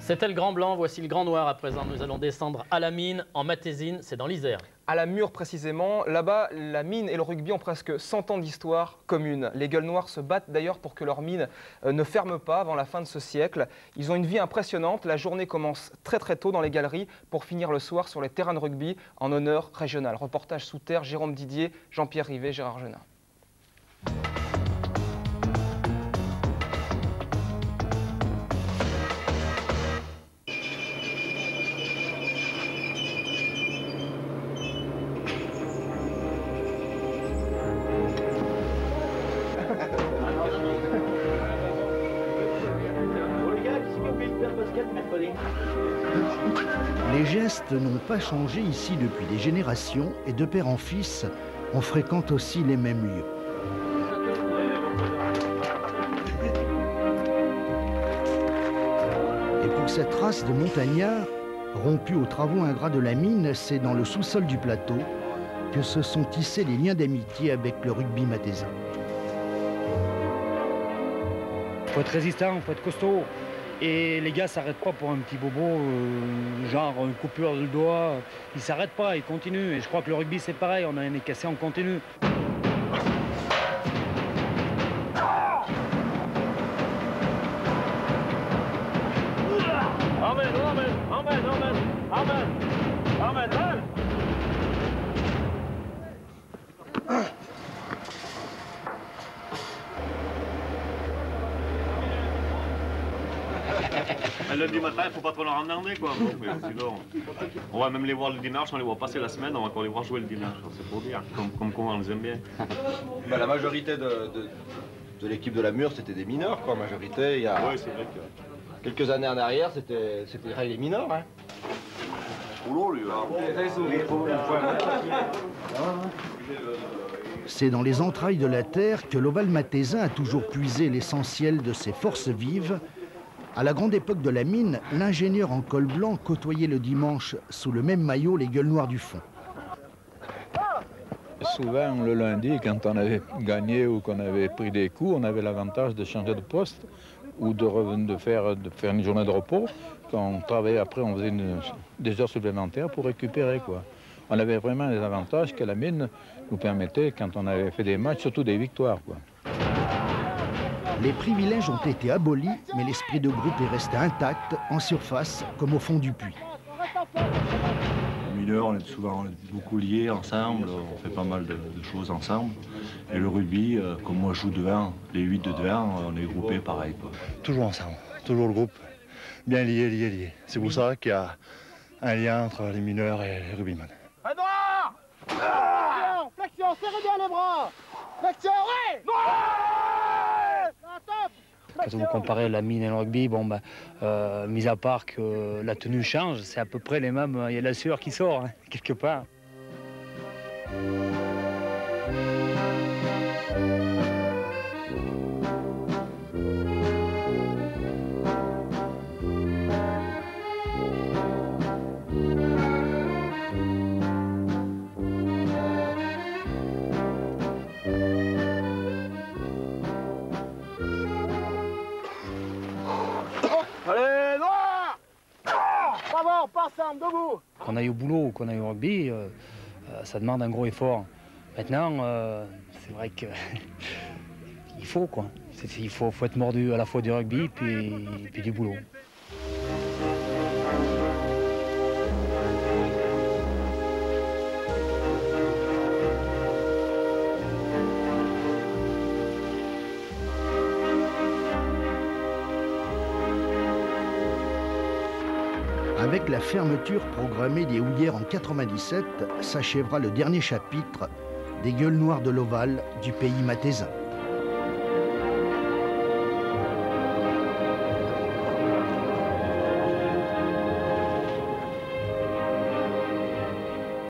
C'était le Grand Blanc, voici le Grand Noir à présent. Nous allons descendre à la mine, en Matésine, c'est dans l'Isère. À la Mure précisément, là-bas, la mine et le rugby ont presque 100 ans d'histoire commune. Les Gueules Noires se battent d'ailleurs pour que leur mine ne ferme pas avant la fin de ce siècle. Ils ont une vie impressionnante, la journée commence très tôt dans les galeries pour finir le soir sur les terrains de rugby en honneur régional. Reportage sous terre, Jérôme Didier, Jean-Pierre Rivet, Gérard Genin. Les gestes n'ont pas changé ici depuis des générations et de père en fils, on fréquente aussi les mêmes lieux. Et pour cette race de montagnards, rompus aux travaux ingrats de la mine, c'est dans le sous-sol du plateau que se sont tissés les liens d'amitié avec le rugby mathésin. Il faut être résistant, il faut être costaud. Et les gars ne s'arrêtent pas pour un petit bobo, genre une coupure de doigt. Ils ne s'arrêtent pas, ils continuent. Et je crois que le rugby, c'est pareil, on a un nez cassé, on continue. Lundi matin, il ne faut pas trop leur emmerder, quoi. Bon, sinon, on va même les voir le dimanche, on les voit passer la semaine, on va encore les voir jouer le dimanche. C'est pour dire, comme on les aime bien. Bah, la majorité de l'équipe de la Mure, c'était des mineurs, quoi. Majorité, il y a c'est vrai que... quelques années en arrière, c'était les mineurs, hein. Boulot, lui, C'est dans les entrailles de la terre que l'Oval mathésin a toujours puisé l'essentiel de ses forces vives. À la grande époque de la mine, l'ingénieur en col blanc côtoyait le dimanche sous le même maillot les Gueules Noires du fond. Souvent le lundi, quand on avait gagné ou qu'on avait pris des coups, on avait l'avantage de changer de poste ou de faire une journée de repos. Quand on travaillait après, on faisait des heures supplémentaires pour récupérer, quoi. On avait vraiment les avantages que la mine nous permettait quand on avait fait des matchs, surtout des victoires, quoi. Les privilèges ont été abolis, mais l'esprit de groupe est resté intact, en surface comme au fond du puits. Les mineurs, on est souvent beaucoup liés ensemble, on fait pas mal de choses ensemble. Et le rugby, comme moi je joue devant, les 8 de devant, on est groupés pareil, quoi. Toujours ensemble, toujours le groupe, bien lié. C'est pour ça qu'il y a un lien entre les mineurs et les rugbymen. À droit! Flexion, serrez bien les bras! Flexion, ouais! Quand vous comparez la mine et le rugby, bon, mis à part que la tenue change, c'est à peu près les mêmes. Il y a la sueur qui sort, hein, quelque part. Allez, noir! Pas mort, pas ensemble, debout! Qu'on aille au boulot ou qu'on aille au rugby, ça demande un gros effort. Maintenant, c'est vrai que il faut, quoi. Il faut être mordu à la fois du rugby puis du boulot. Avec la fermeture programmée des houillères en 97, s'achèvera le dernier chapitre des Gueules Noires de l'Oval du pays mathésin.